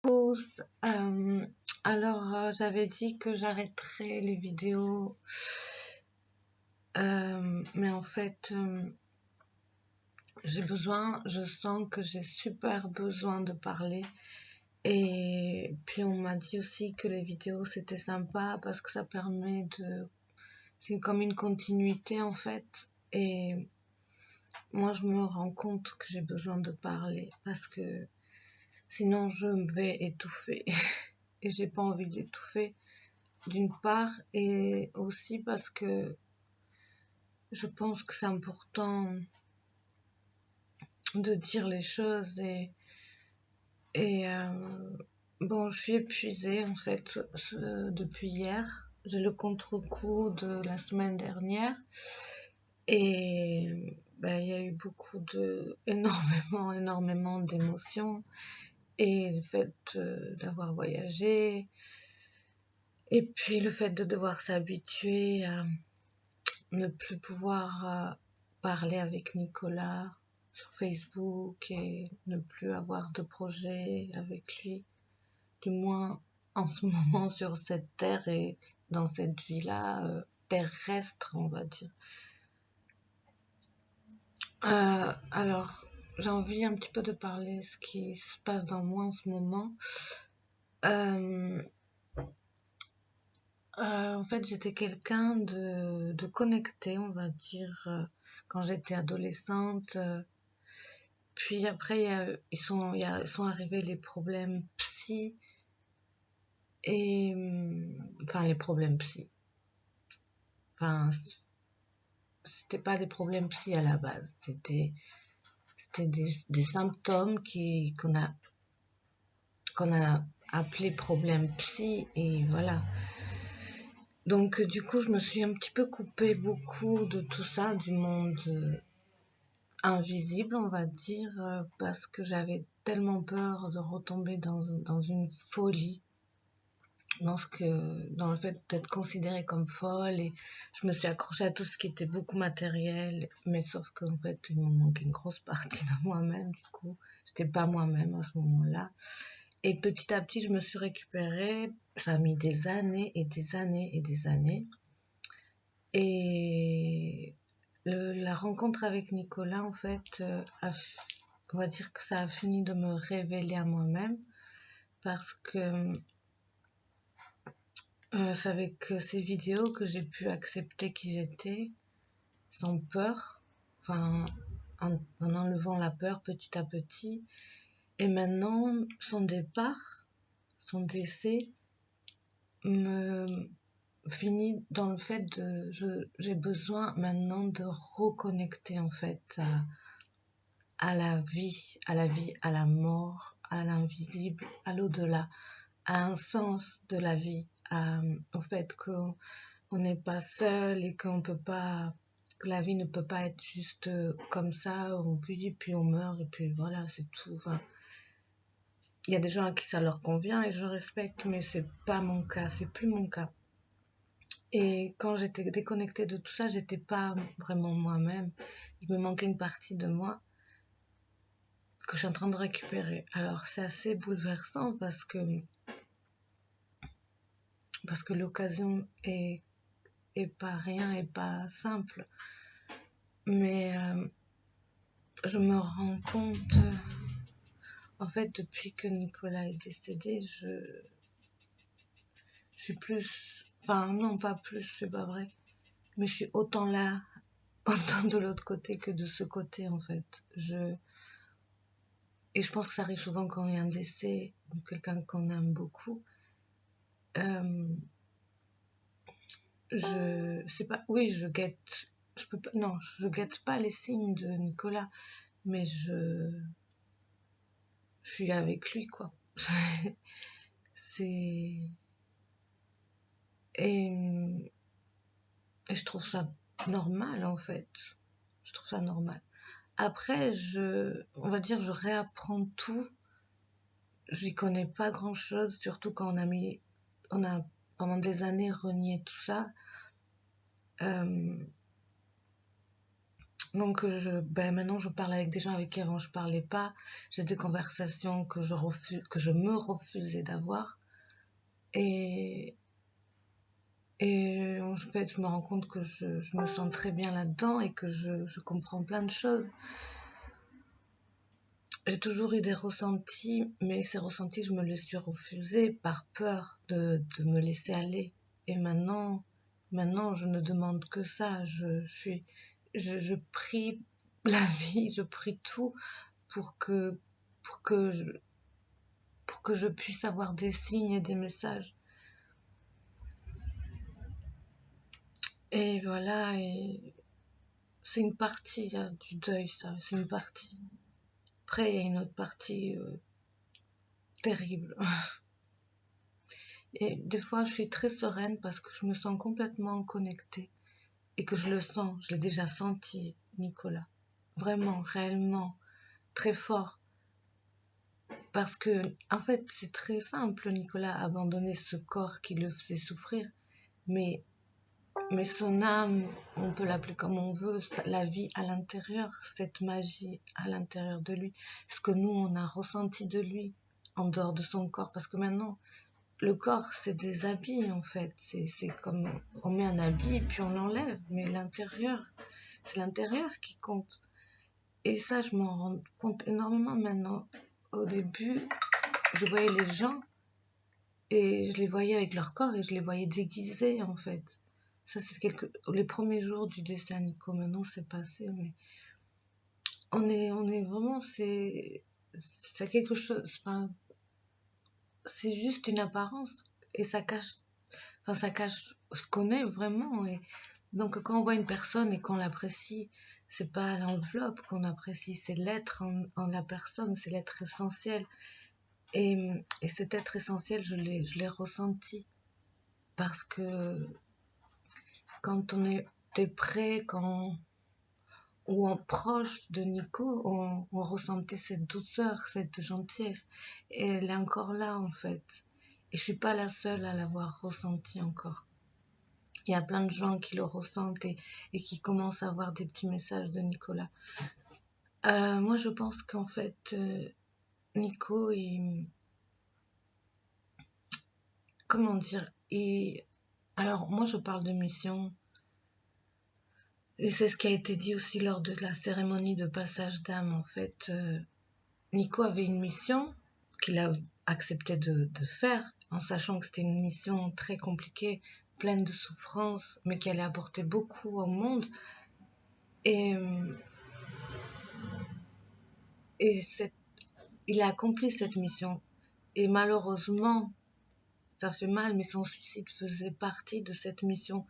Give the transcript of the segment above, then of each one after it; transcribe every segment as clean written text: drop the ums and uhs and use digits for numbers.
Pause. J'avais dit que j'arrêterais les vidéos, mais en fait, je sens que j'ai super besoin de parler. Et puis on m'a dit aussi que les vidéos c'était sympa parce que ça permet c'est comme une continuité en fait. Et moi je me rends compte que j'ai besoin de parler parce que sinon je vais étouffer. Et j'ai pas envie d'étouffer d'une part, et aussi parce que je pense que c'est important de dire les choses. Et bon, je suis épuisée en fait depuis hier. J'ai le contre-coup de la semaine dernière et ben, il y a eu énormément d'émotions, et le fait d'avoir voyagé, et puis le fait de devoir s'habituer à ne plus pouvoir parler avec Nicolas sur Facebook et ne plus avoir de projet avec lui, du moins en ce moment sur cette terre et dans cette vie-là terrestre, on va dire. Alors, j'ai envie un petit peu de parler ce qui se passe dans moi en ce moment. En fait, j'étais quelqu'un de connecté, on va dire, quand j'étais adolescente. Puis après, sont arrivés les problèmes psy et enfin les problèmes psy. Enfin, c'était pas des problèmes psy à la base, c'était des symptômes qu'on a appelé problèmes psy, et voilà. Donc du coup, je me suis un petit peu coupée beaucoup de tout ça, du monde invisible, on va dire, parce que j'avais tellement peur de retomber dans une folie, dans le fait d'être considérée comme folle, et je me suis accrochée à tout ce qui était beaucoup matériel, mais sauf qu'en fait, il me manquait une grosse partie de moi-même, du coup, j'étais pas moi-même à ce moment-là. Et petit à petit, je me suis récupérée, ça a mis des années et des années et des années, et la rencontre avec Nicolas, en fait, on va dire que ça a fini de me révéler à moi-même, parce que c'est avec ces vidéos que j'ai pu accepter qui j'étais, sans peur, enfin, en enlevant la peur petit à petit. Et maintenant, son décès, me finit dans le fait j'ai besoin maintenant de reconnecter en fait à la vie, à la mort, à l'invisible, à l'au-delà, à un sens de la vie, au fait qu'on n'est pas seul et que la vie ne peut pas être juste comme ça, on vit puis on meurt et puis voilà, c'est tout. Enfin, il y a des gens à qui ça leur convient et je respecte, mais c'est pas mon cas, c'est plus mon cas. Et quand j'étais déconnectée de tout ça, j'étais pas vraiment moi-même. Il me manquait une partie de moi que je suis en train de récupérer. Alors c'est assez bouleversant parce que l'occasion est pas rien, et pas simple. Mais je me rends compte, en fait, depuis que Nicolas est décédé, je suis plus, enfin non, pas plus, c'est pas vrai, mais je suis autant là, autant de l'autre côté que de ce côté, en fait. Et je pense que ça arrive souvent quand il y a un décès de quelqu'un qu'on aime beaucoup. Je sais pas, oui, je peux pas, non, je guette pas les signes de Nicolas, mais je suis avec lui, quoi. C'est, et je trouve ça normal, en fait. Je trouve ça normal. Après, on va dire, je réapprends tout. J'y connais pas grand chose, surtout quand on a pendant des années renié tout ça. Donc, maintenant, je parle avec des gens avec qui avant je parlais pas. J'ai des conversations que je me refusais d'avoir. Et, en fait, je me rends compte que je me sens très bien là-dedans et que je comprends plein de choses. J'ai toujours eu des ressentis, mais ces ressentis, je me les suis refusés par peur de me laisser aller. Et maintenant, je ne demande que ça. Je prie la vie, je prie tout pour que, pour que je, pour que je puisse avoir des signes et des messages. Et voilà, et c'est une partie là, du deuil, ça, c'est une partie. Après, il y a une autre partie terrible. Et des fois, je suis très sereine parce que je me sens complètement connectée et que je le sens, je l'ai déjà senti, Nicolas. Vraiment, réellement, très fort. Parce que, en fait, c'est très simple, Nicolas, abandonner ce corps qui le faisait souffrir. Mais, mais son âme, on peut l'appeler comme on veut, la vie à l'intérieur, cette magie à l'intérieur de lui, ce que nous, on a ressenti de lui en dehors de son corps. Parce que maintenant, le corps, c'est des habits en fait. C'est comme on met un habit et puis on l'enlève. Mais l'intérieur, c'est l'intérieur qui compte. Et ça, je m'en rends compte énormément maintenant. Au début, je voyais les gens et je les voyais avec leur corps et je les voyais déguisés en fait. Ça, c'est les premiers jours du dessin Nico. Maintenant, c'est passé, mais on est vraiment, c'est quelque chose. Enfin, c'est juste une apparence et ça cache ce qu'on est vraiment. Et donc, quand on voit une personne et qu'on l'apprécie, c'est pas l'enveloppe qu'on apprécie, c'est l'être en la personne, c'est l'être essentiel. Et cet être essentiel, je l'ai ressenti parce que quand on était près, ou en proche de Nico, on ressentait cette douceur, cette gentillesse. Et elle est encore là, en fait. Et je suis pas la seule à l'avoir ressenti encore. Il y a plein de gens qui le ressentent et qui commencent à avoir des petits messages de Nicolas. Moi, je pense qu'en fait, Nico, comment dire, alors, moi, je parle de mission. Et c'est ce qui a été dit aussi lors de la cérémonie de passage d'âme. En fait, Nico avait une mission qu'il a accepté de faire, en sachant que c'était une mission très compliquée, pleine de souffrances, mais qui allait apporter beaucoup au monde. Et, et il a accompli cette mission. Et malheureusement, ça fait mal, mais son suicide faisait partie de cette mission.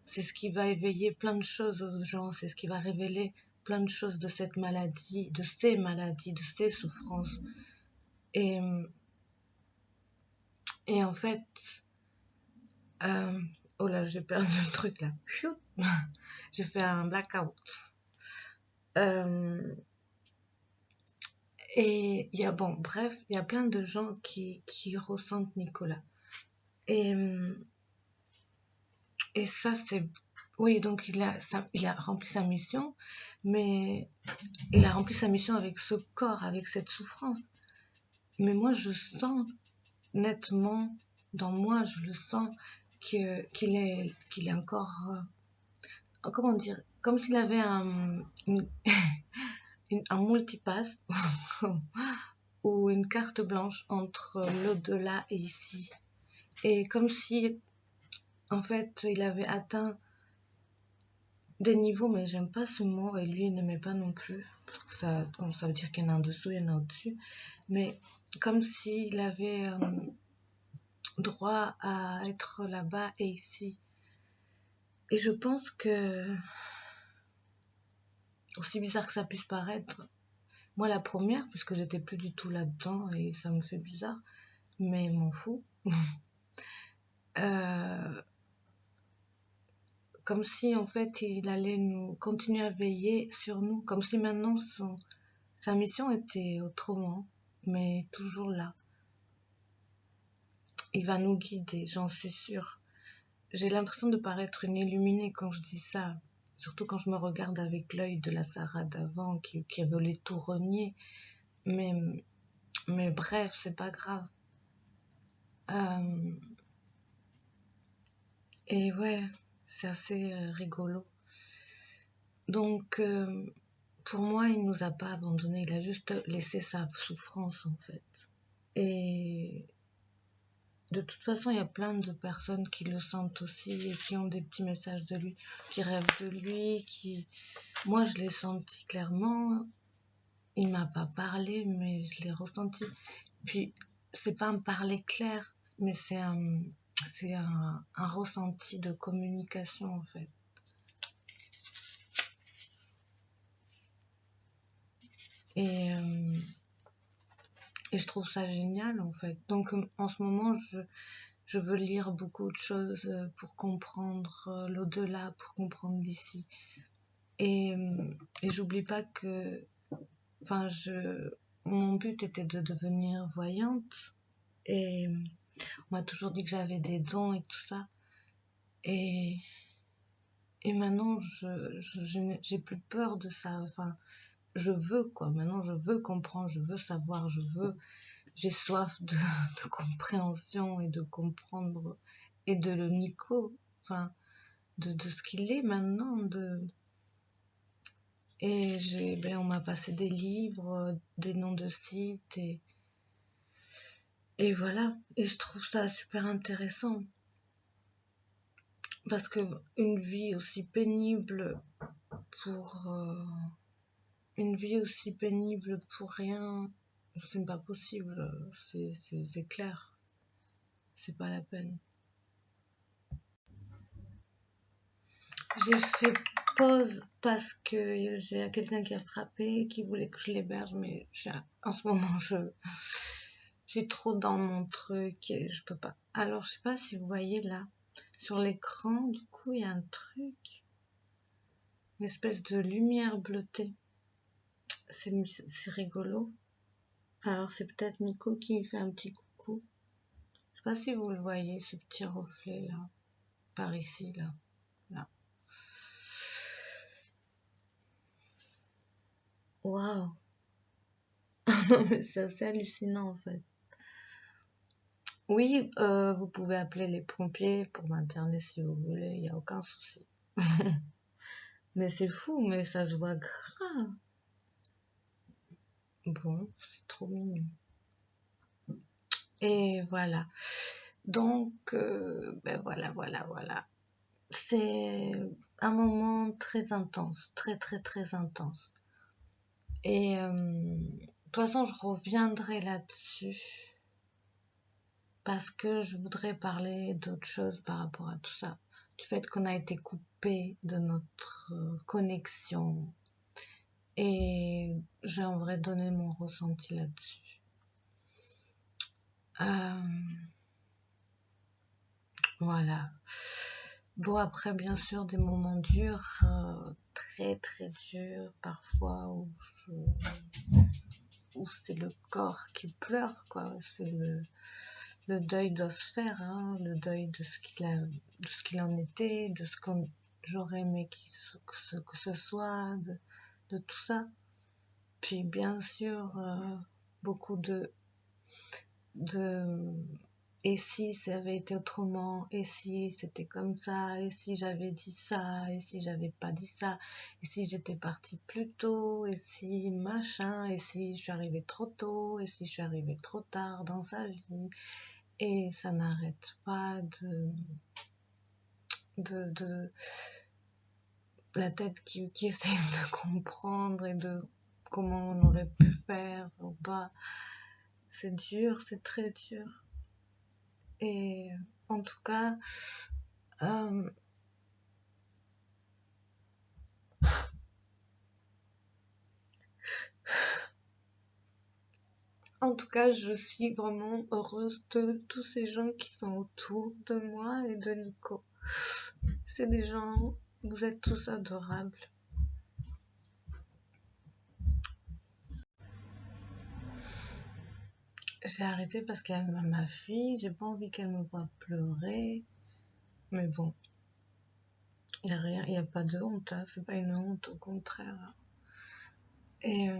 C'est ce qui va éveiller plein de choses aux gens, c'est ce qui va révéler plein de choses de cette maladie, de ces souffrances. Et, et en fait, oh là, j'ai perdu le truc là. J'ai fait un blackout. Et il y a, bon, bref, il y a plein de gens qui ressentent Nicolas. Et, et ça, c'est... Oui, donc il a rempli sa mission, mais il a rempli sa mission avec ce corps, avec cette souffrance. Mais moi, je sens nettement, dans moi, je le sens qu'il est encore... comment dire? Comme s'il avait un multipass ou une carte blanche entre l'au-delà et ici. Et comme si, en fait, il avait atteint des niveaux, mais j'aime pas ce mot, et lui, il n'aimait pas non plus, parce que ça veut dire qu'il y en a en dessous, il y en a au-dessus, mais comme s'il avait droit à être là-bas et ici. Et je pense que, aussi bizarre que ça puisse paraître, moi la première, puisque j'étais plus du tout là-dedans, et ça me fait bizarre, mais m'en fous. Comme si en fait il allait nous continuer à veiller sur nous, comme si maintenant sa mission était autrement, mais toujours là. Il va nous guider, j'en suis sûre. J'ai l'impression de paraître une illuminée quand je dis ça. Surtout quand je me regarde avec l'œil de la Sarah d'avant qui voulait tout renier. Mais, mais bref, c'est pas grave. Euh, et ouais, c'est assez rigolo. Donc, pour moi, il nous a pas abandonnés. Il a juste laissé sa souffrance, en fait. Et de toute façon, il y a plein de personnes qui le sentent aussi et qui ont des petits messages de lui, qui rêvent de lui, qui... Moi, je l'ai senti clairement. Il m'a pas parlé, mais je l'ai ressenti. Puis, c'est pas un parler clair, mais c'est un ressenti de communication, en fait. Et, euh, et je trouve ça génial, en fait. Donc, en ce moment, je veux lire beaucoup de choses pour comprendre l'au-delà, pour comprendre l'ici. Et j'oublie pas que, enfin, mon but était de devenir voyante. Et on m'a toujours dit que j'avais des dons et tout ça. Et, et maintenant, j'ai plus peur de ça. Enfin, je veux, quoi. Maintenant, je veux comprendre, je veux savoir, j'ai soif de compréhension et de comprendre et de le Nico, enfin, de ce qu'il est maintenant. Et on m'a passé des livres, des noms de sites et voilà. Et je trouve ça super intéressant parce que une vie aussi pénible pour une vie aussi pénible pour rien, c'est pas possible. C'est clair, c'est pas la peine. J'ai fait pause parce que j'ai quelqu'un qui a frappé, qui voulait que je l'héberge, mais en ce moment, j'ai trop dans mon truc et je peux pas. Alors, je sais pas si vous voyez là, sur l'écran, du coup, il y a un truc, une espèce de lumière bleutée. C'est rigolo. Alors, c'est peut-être Nico qui me fait un petit coucou. Je sais pas si vous le voyez, ce petit reflet là, par ici, là. Là. Waouh! Non, mais c'est assez hallucinant en fait. Oui, vous pouvez appeler les pompiers pour m'interner si vous voulez, il n'y a aucun souci. Mais c'est fou, mais ça se voit grave. Bon, c'est trop mignon. Et voilà. Donc, ben voilà. C'est un moment très intense, très intense. Et de toute façon, je reviendrai là-dessus parce que je voudrais parler d'autre chose par rapport à tout ça. Du fait qu'on a été coupé de notre connexion. Et j'aimerais donner mon ressenti là-dessus. Voilà. Bon, après, bien sûr, des moments durs, très durs, parfois, où c'est le corps qui pleure, quoi. C'est le deuil doit se faire, hein, le deuil de ce qu'il en était, de ce qu'on j'aurais aimé que ce soit, de tout ça. Puis bien sûr, beaucoup de et si ça avait été autrement, et si c'était comme ça, et si j'avais dit ça, et si j'avais pas dit ça, et si j'étais partie plus tôt, et si machin, et si je suis arrivée trop tôt, et si je suis arrivée trop tard dans sa vie. Et ça n'arrête pas de la tête qui essaie de comprendre et de comment on aurait pu faire ou pas. C'est dur, c'est très dur. Et en tout cas, je suis vraiment heureuse de tous ces gens qui sont autour de moi et de Nico. C'est des gens, vous êtes tous adorables. J'ai arrêté parce qu'elle y a ma fille, j'ai pas envie qu'elle me voie pleurer. Mais bon, Il n'y a rien, il n'y a pas de honte, hein, c'est pas une honte, au contraire. Et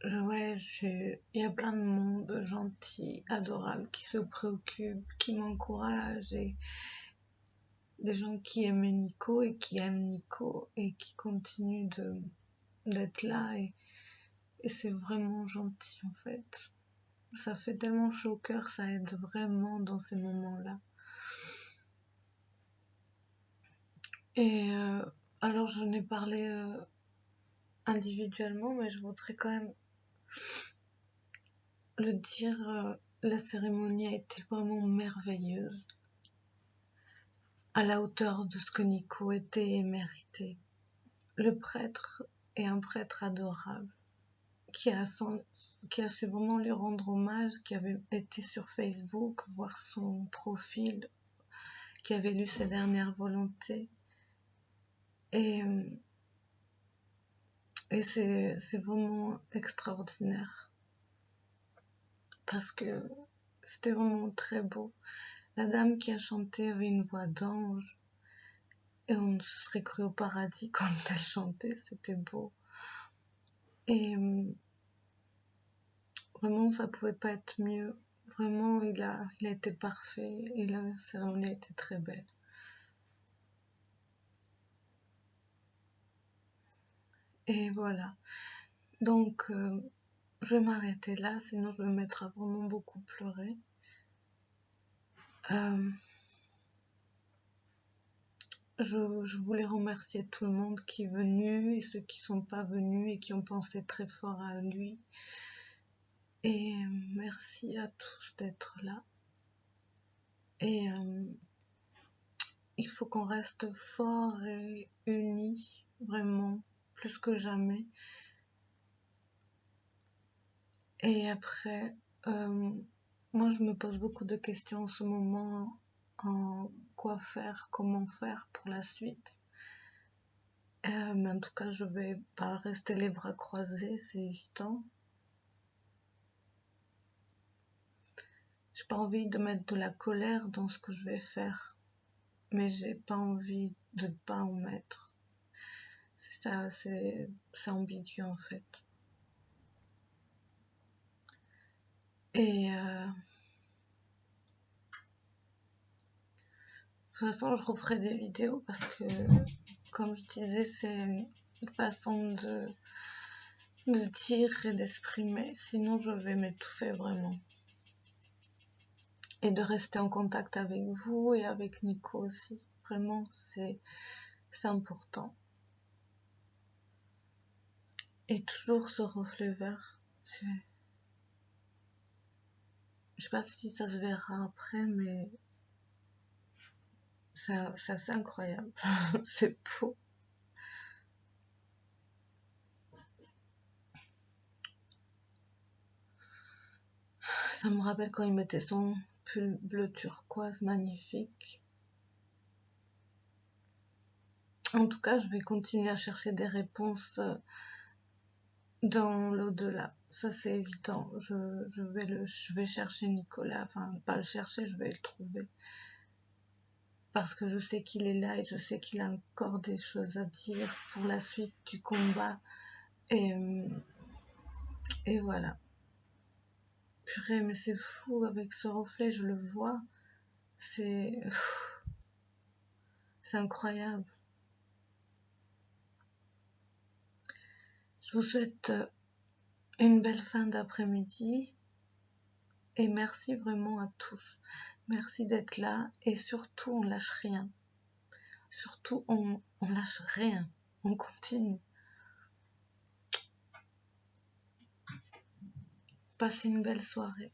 ouais, il y a plein de monde gentils, adorables, qui se préoccupent, qui m'encouragent, et des gens qui aiment Nico et qui aiment Nico et qui continuent d'être là, et c'est vraiment gentil en fait. Ça fait tellement chaud au cœur, ça aide vraiment dans ces moments-là. Et alors je n'ai parlé individuellement, mais je voudrais quand même le dire, la cérémonie a été vraiment merveilleuse, à la hauteur de ce que Nico était et méritait. Le prêtre est un prêtre adorable, qui a su vraiment lui rendre hommage, qui avait été sur Facebook, voir son profil, qui avait lu ses dernières volontés. Et c'est vraiment extraordinaire, parce que c'était vraiment très beau. La dame qui a chanté avait une voix d'ange, et on se serait cru au paradis quand elle chantait, c'était beau. Et vraiment, ça pouvait pas être mieux. Vraiment, il a été parfait, et la cérémonie a été très belle. Et voilà. Donc, je vais m'arrêter là, sinon je vais me mettre à vraiment beaucoup pleurer. Je voulais remercier tout le monde qui est venu et ceux qui sont pas venus et qui ont pensé très fort à lui. Et merci à tous d'être là. Et il faut qu'on reste fort et unis, vraiment, plus que jamais. Et après, moi je me pose beaucoup de questions en ce moment, en quoi faire, comment faire pour la suite. Mais en tout cas, je vais pas rester les bras croisés, c'est évident. J'ai pas envie de mettre de la colère dans ce que je vais faire, mais j'ai pas envie de pas en mettre. C'est ça, c'est ambigu en fait. Et de toute façon, je referai des vidéos parce que, comme je disais, c'est une façon de dire et d'exprimer. Sinon, je vais m'étouffer vraiment. Et de rester en contact avec vous et avec Nico aussi. Vraiment, c'est important. Et toujours ce reflet vert. Je sais pas si ça se verra après, mais c'est assez incroyable. C'est beau. Ça me rappelle quand il mettait son pull bleu turquoise magnifique. En tout cas, je vais continuer à chercher des réponses dans l'au-delà. Ça, c'est évident. Je vais chercher Nicolas. Enfin, pas le chercher, je vais le trouver. Parce que je sais qu'il est là et je sais qu'il a encore des choses à dire pour la suite du combat. Et voilà. Purée, mais c'est fou, avec ce reflet, je le vois. C'est incroyable. Je vous souhaite une belle fin d'après-midi. Et merci vraiment à tous. Merci d'être là. Et surtout, on lâche rien. Surtout, on lâche rien. On continue. Passez une belle soirée.